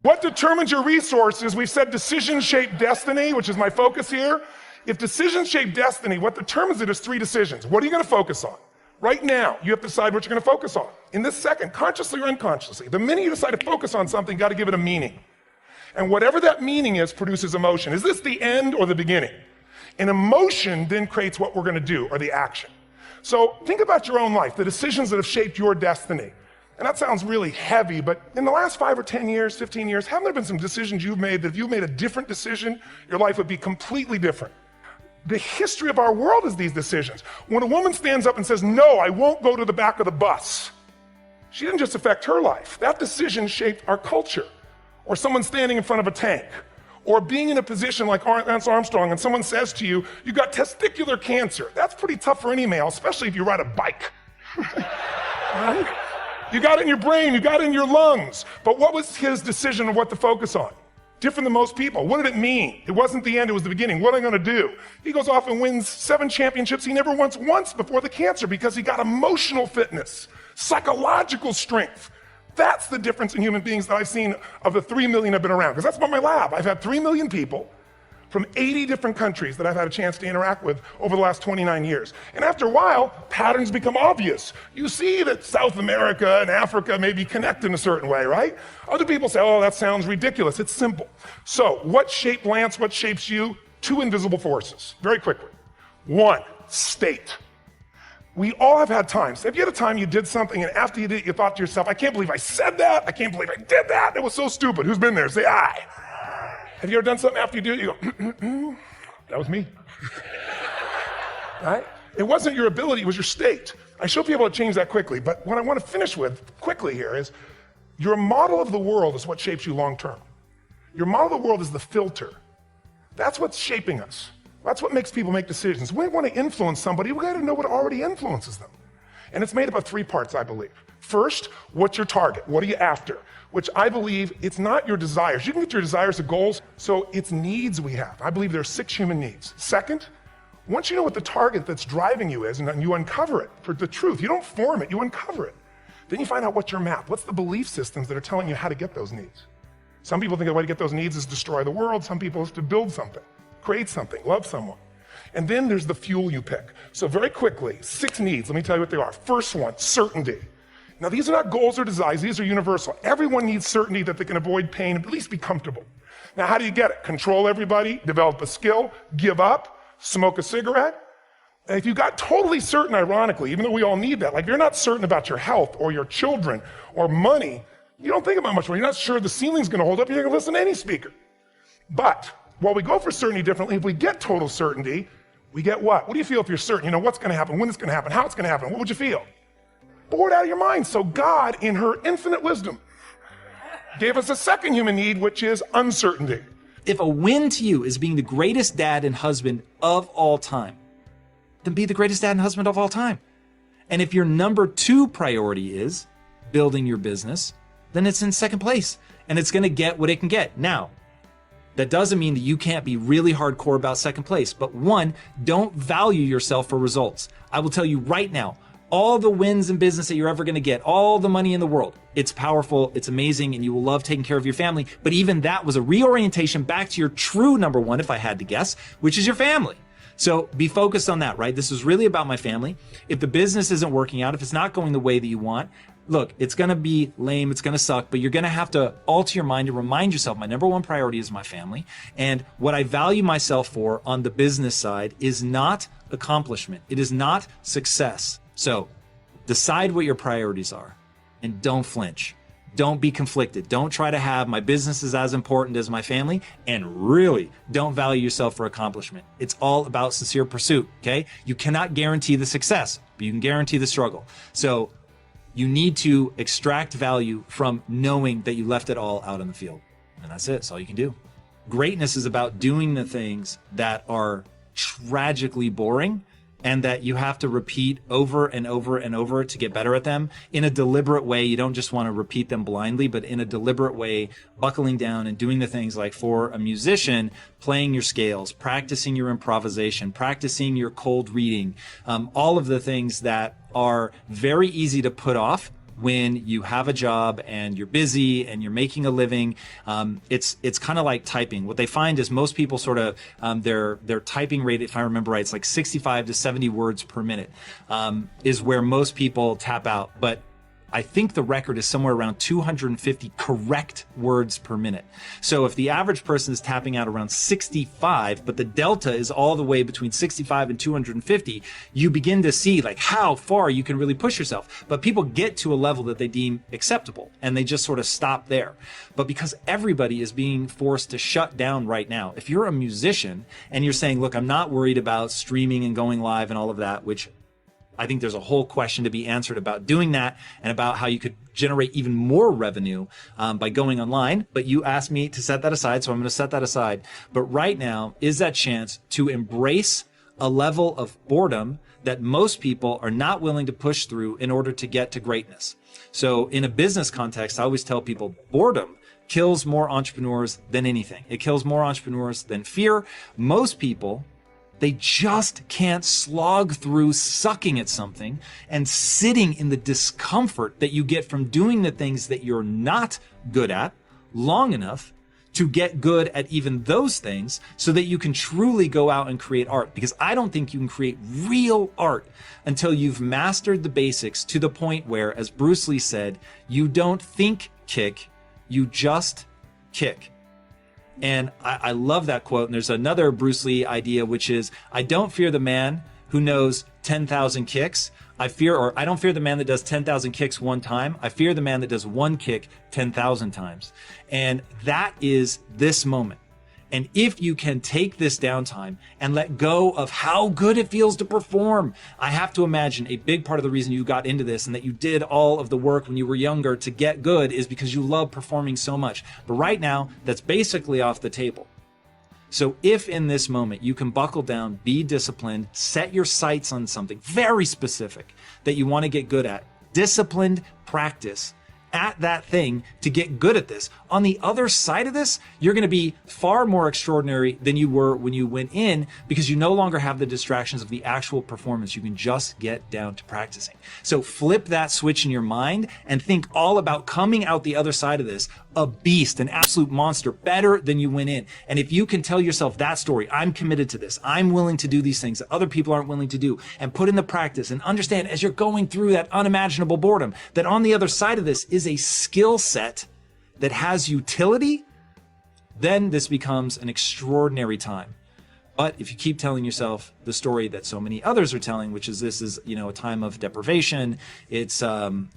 What determines your resources? We've said decisions shape destiny, which is my focus here. If decisions shape destiny, what determines it is 3 decisions. What are you gonna focus on? Right now, you have to decide what you're gonna focus on. In this second, consciously or unconsciously, the minute you decide to focus on something, you gotta give it a meaning. And whatever that meaning is produces emotion. Is this the end or the beginning? And emotion then creates what we're gonna do, or the action. So think about your own life, the decisions that have shaped your destiny. And that sounds really heavy, but in the last 5 or 10 years, 15 years, haven't there been some decisions you've made that if you made a different decision, your life would be completely different? The history of our world is these decisions. When a woman stands up and says, no, I won't go to the back of the bus, she didn't just affect her life. That decision shaped our culture. Or someone standing in front of a tank, or being in a position like Lance Armstrong and someone says to you, you got testicular cancer. That's pretty tough for any male, especially if you ride a bike. Right? You got it in your brain, you got it in your lungs. But what was his decision of what to focus on? Different than most people. What did it mean? It wasn't the end, it was the beginning. What am I gonna do? He goes off and wins 7 championships he never won once before the cancer because he got emotional fitness, psychological strength. That's the difference in human beings that I've seen of the 3 million I've been around, because that's about my lab. I've had 3 million people from 80 different countries that I've had a chance to interact with over the last 29 years. And after a while, patterns become obvious. You see that South America and Africa maybe connect in a certain way, right? Other people say, oh, that sounds ridiculous. It's simple. So what shaped Lance, what shapes you? 2 invisible forces, very quickly. 1, state. We all have had times. Have you had a time you did something and after you did it, you thought to yourself, I can't believe I said that. I can't believe I did that. It was so stupid. Who's been there? Say, I. Have you ever done something after you do it, you go, that was me. Right? It wasn't your ability, it was your state. I should be able to change that quickly, but what I want to finish with quickly here is, your model of the world is what shapes you long term. Your model of the world is the filter. That's what's shaping us. That's what makes people make decisions. When we want to influence somebody, we got to know what already influences them. And it's made up of 3 parts, I believe. First, what's your target? What are you after? Which I believe it's not your desires. You can get your desires to goals, so it's needs we have. I believe there are 6 human needs. Second, once you know what the target that's driving you is, and you uncover it for the truth, you don't form it, you uncover it. Then you find out what's your map. What's the belief systems that are telling you how to get those needs? Some people think the way to get those needs is destroy the world. Some people is to build something, create something, love someone. And then there's the fuel you pick. So very quickly, 6 needs, let me tell you what they are. First one, certainty. Now these are not goals or desires, these are universal. Everyone needs certainty that they can avoid pain and at least be comfortable. Now how do you get it? Control everybody, develop a skill, give up, smoke a cigarette. And if you got totally certain, ironically, even though we all need that, like if you're not certain about your health or your children or money, you don't think about much more. You're not sure the ceiling's gonna hold up, you're gonna listen to any speaker. But while we go for certainty differently, if we get total certainty, we get what? What do you feel if you're certain? You know what's gonna happen, when it's gonna happen, how it's gonna happen, what would you feel? Bored out of your mind. So God, in her infinite wisdom, gave us a second human need, which is uncertainty. If a win to you is being the greatest dad and husband of all time, then be the greatest dad and husband of all time. And if your number 2 priority is building your business, then it's in second place and it's gonna get what it can get. Now, that doesn't mean that you can't be really hardcore about second place, but 1, don't value yourself for results. I will tell you right now, all the wins in business that you're ever gonna get, all the money in the world, it's powerful, it's amazing, and you will love taking care of your family. But even that was a reorientation back to your true number 1, if I had to guess, which is your family. So be focused on that, right? This is really about my family. If the business isn't working out, if it's not going the way that you want, look, it's gonna be lame, it's gonna suck, but you're gonna have to alter your mind and remind yourself, my number 1 priority is my family. And what I value myself for on the business side is not accomplishment. It is not success. So decide what your priorities are and don't flinch. Don't be conflicted. Don't try to have my business is as important as my family, and really don't value yourself for accomplishment. It's all about sincere pursuit, okay? You cannot guarantee the success, but you can guarantee the struggle. So you need to extract value from knowing that you left it all out in the field. And that's it. That's all you can do. Greatness is about doing the things that are tragically boring and that you have to repeat over and over and over to get better at them in a deliberate way. You don't just want to repeat them blindly, but in a deliberate way, buckling down and doing the things like, for a musician, playing your scales, practicing your improvisation, practicing your cold reading, all of the things that are very easy to put off, when you have a job and you're busy and you're making a living. It's kind of like typing. What they find is most people sort of, their typing rate, if I remember right, it's like 65 to 70 words per minute, is where most people tap out. But I think the record is somewhere around 250 correct words per minute. So if the average person is tapping out around 65, but the delta is all the way between 65 and 250, you begin to see like how far you can really push yourself. But people get to a level that they deem acceptable and they just sort of stop there. But because everybody is being forced to shut down right now, if you're a musician and you're saying, look, I'm not worried about streaming and going live and all of that, which I think there's a whole question to be answered about doing that and about how you could generate even more revenue by going online. But you asked me to set that aside, so I'm going to set that aside. But right now is that chance to embrace a level of boredom that most people are not willing to push through in order to get to greatness. So in a business context, I always tell people boredom kills more entrepreneurs than anything. It kills more entrepreneurs than fear. Most people, they just can't slog through sucking at something and sitting in the discomfort that you get from doing the things that you're not good at long enough to get good at even those things so that you can truly go out and create art. Because I don't think you can create real art until you've mastered the basics to the point where, as Bruce Lee said, you don't think kick, you just kick. And I love that quote. And there's another Bruce Lee idea, which is, I don't fear the man who knows 10,000 kicks. I don't fear the man that does 10,000 kicks one time. I fear the man that does one kick 10,000 times. And that is this moment. And if you can take this downtime and let go of how good it feels to perform, I have to imagine a big part of the reason you got into this and that you did all of the work when you were younger to get good is because you love performing so much. But right now, that's basically off the table. So if in this moment you can buckle down, be disciplined, set your sights on something very specific that you want to get good at, disciplined practice at that thing to get good at this. On the other side of this, you're going to be far more extraordinary than you were when you went in because you no longer have the distractions of the actual performance. You can just get down to practicing. So flip that switch in your mind and think all about coming out the other side of this a beast, an absolute monster, better than you went in. And if you can tell yourself that story, I'm committed to this, I'm willing to do these things that other people aren't willing to do, and put in the practice and understand as you're going through that unimaginable boredom, that on the other side of this is a skill set that has utility, then this becomes an extraordinary time. But if you keep telling yourself the story that so many others are telling, which is this is, a time of deprivation, it's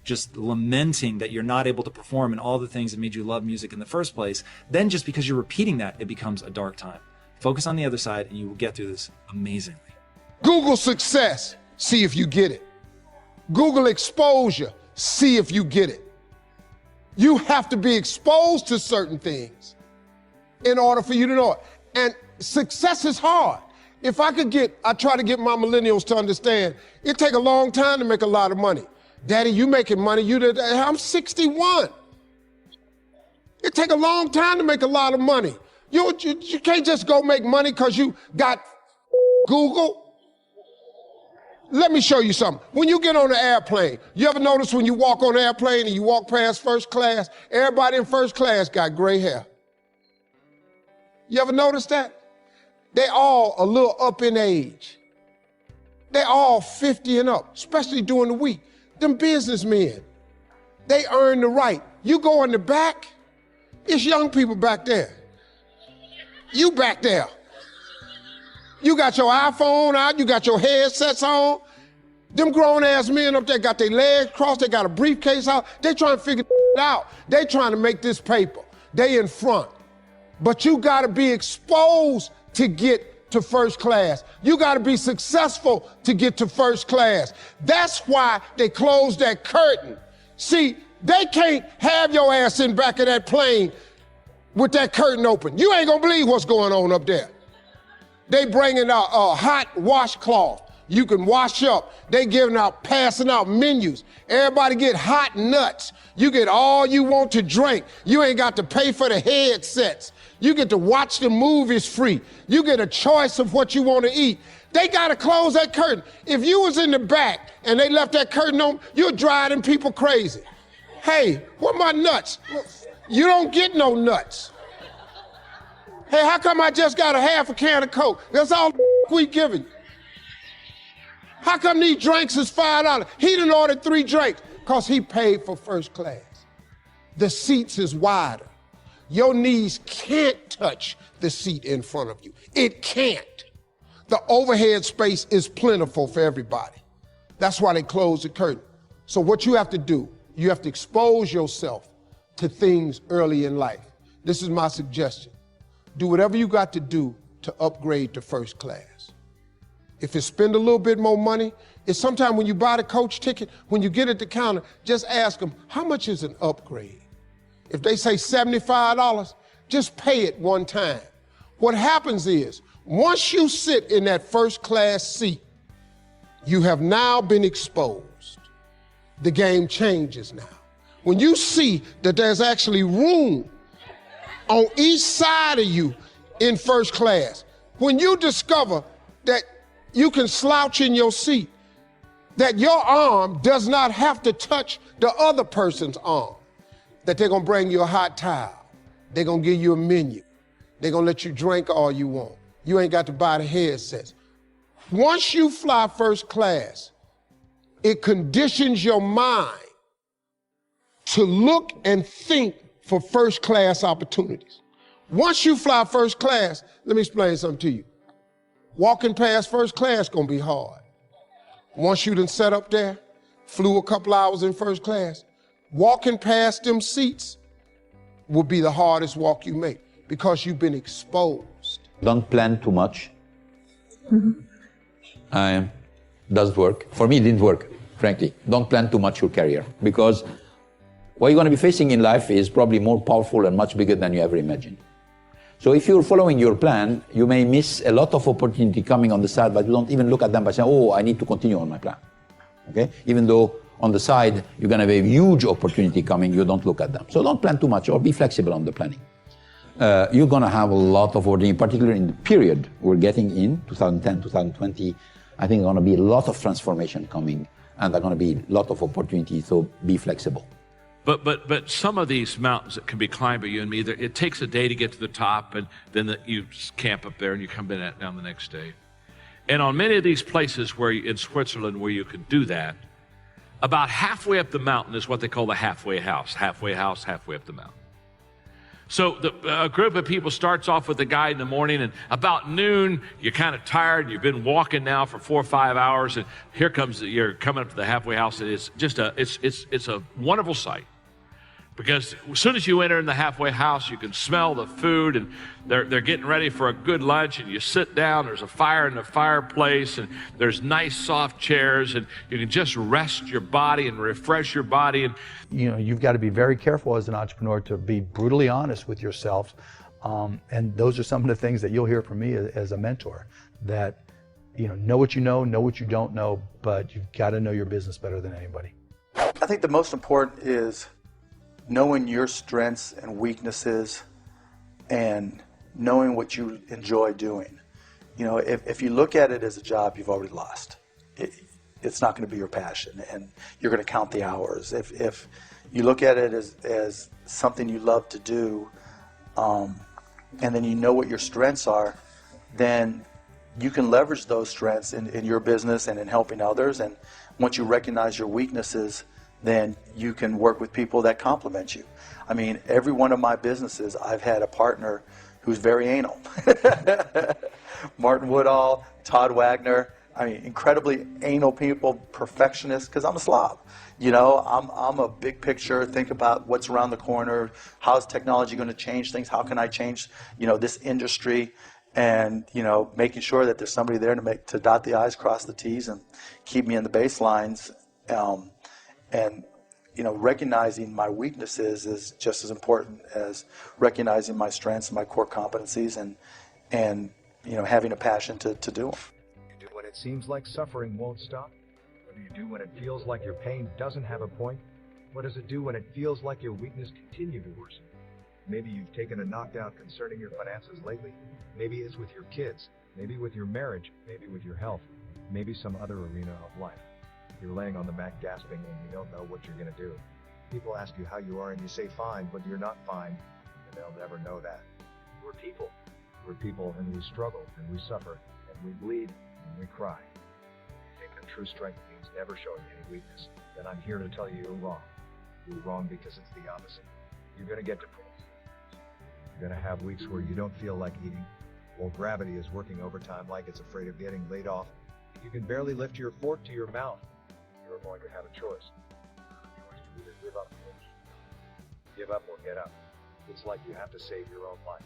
just lamenting that you're not able to perform and all the things that made you love music in the first place, then just because you're repeating that, it becomes a dark time. Focus on the other side and you will get through this amazingly. Google success, see if you get it. Google exposure, see if you get it. You have to be exposed to certain things in order for you to know it. And success is hard. If I try to get my millennials to understand, it take a long time to make a lot of money. Daddy, you making money, I'm 61. It take a long time to make a lot of money. You can't just go make money because you got Google. Let me show you something. When you get on an airplane, you ever notice when you walk on an airplane and you walk past first class, everybody in first class got gray hair? You ever notice that? They all a little up in age. They all 50 and up, especially during the week. Them businessmen, they earn the right. You go in the back, it's young people back there. You back there. You got your iPhone out, you got your headsets on. Them grown-ass men up there got their legs crossed, they got a briefcase out. They trying to figure it out. They trying to make this paper. They in front. But you gotta be exposed to get to first class. You gotta be successful to get to first class. That's why they closed that curtain. See, they can't have your ass in back of that plane with that curtain open. You ain't gonna believe what's going on up there. They bringing out a hot washcloth. You can wash up. They passing out menus. Everybody get hot nuts. You get all you want to drink. You ain't got to pay for the headsets. You get to watch the movies free. You get a choice of what you want to eat. They got to close that curtain. If you was in the back and they left that curtain on, you'd drive them people crazy. Hey, what my nuts? You don't get no nuts. Hey, how come I just got a half a can of Coke? That's all we giving you. How come these drinks is $5? He done ordered 3 drinks because he paid for first class. The seats is wider. Your knees can't touch the seat in front of you. It can't. The overhead space is plentiful for everybody. That's why they close the curtain. So what you have to do, you have to expose yourself to things early in life. This is my suggestion. Do whatever you got to do to upgrade to first class. If it's spend a little bit more money, it's sometimes when you buy the coach ticket, when you get at the counter, just ask them, how much is an upgrade? If they say $75, just pay it one time. What happens is, once you sit in that first class seat, you have now been exposed. The game changes now. When you see that there's actually room on each side of you in first class, when you discover that you can slouch in your seat, that your arm does not have to touch the other person's arm, that they're gonna bring you a hot towel, they're gonna give you a menu, they're gonna let you drink all you want. You ain't got to buy the headsets. Once you fly first class, it conditions your mind to look and think for first class opportunities. Once you fly first class, let me explain something to you. Walking past first class gonna be hard. Once you done sat up there, flew a couple hours in first class, walking past them seats will be the hardest walk you make because you've been exposed. Don't plan too much. Does work. For me, it didn't work, frankly. Don't plan too much your career because what you're going to be facing in life is probably more powerful and much bigger than you ever imagined. So if you're following your plan, you may miss a lot of opportunity coming on the side, but you don't even look at them by saying, oh, I need to continue on my plan. Okay? Even though on the side, you're going to have a huge opportunity coming, you don't look at them. So don't plan too much or be flexible on the planning. You're going to have a lot of opportunity, particularly in the period we're getting in, 2010, 2020. I think there's going to be a lot of transformation coming and there's going to be a lot of opportunity, so be flexible. But some of these mountains that can be climbed by you and me, it takes a day to get to the top, and then you camp up there and you come down the next day. And on many of these places in Switzerland where you can do that, about halfway up the mountain is what they call the halfway house, halfway up the mountain. So a group of people starts off with a guide in the morning, and about noon, you're kind of tired, you've been walking now for 4 or 5 hours, and you're coming up to the halfway house, and it's just it's a wonderful sight. Because as soon as you enter in the halfway house, you can smell the food, and they're getting ready for a good lunch, and you sit down, there's a fire in the fireplace, and there's nice soft chairs, and you can just rest your body and refresh your body. And you know, you've got to be very careful as an entrepreneur to be brutally honest with yourself. And those are some of the things that you'll hear from me as a mentor, that, you know what you don't know, but you've got to know your business better than anybody. I think the most important is knowing your strengths and weaknesses and knowing what you enjoy doing. You know, if you look at it as a job, you've already lost. It's not going to be your passion, and you're going to count the hours. If you look at it as something you love to do, and then you know what your strengths are, then you can leverage those strengths in your business and in helping others. And once you recognize your weaknesses, then you can work with people that complement you. I mean, every one of my businesses, I've had a partner who's very anal. Martin Woodall, Todd Wagner, I mean, incredibly anal people, perfectionists, because I'm a slob. You know, I'm a big picture, think about what's around the corner, how's technology going to change things, how can I change, you know, this industry, and, you know, making sure that there's somebody there to dot the I's, cross the T's, and keep me in the baselines. And, you know, recognizing my weaknesses is just as important as recognizing my strengths and my core competencies, and you know, having a passion to do them. You do when it seems like suffering won't stop? What do you do when it feels like your pain doesn't have a point? What does it do when it feels like your weakness continue to worsen? Maybe you've taken a knockdown concerning your finances lately. Maybe it's with your kids. Maybe with your marriage. Maybe with your health. Maybe some other arena of life. You're laying on the mat gasping and you don't know what you're going to do. people ask you how you are and you say fine, but you're not fine, and they'll never know that. We're people. We're people, and we struggle, and we suffer, and we bleed, and we cry. If you think that true strength means never showing any weakness, then I'm here to tell you you're wrong. You're wrong because it's the opposite. You're going to get depressed. You're going to have weeks where you don't feel like eating, while gravity is working overtime like it's afraid of getting laid off. You can barely lift your fork to your mouth. You're going to have a choice. A choice to either give up or get up. It's like you have to save your own life.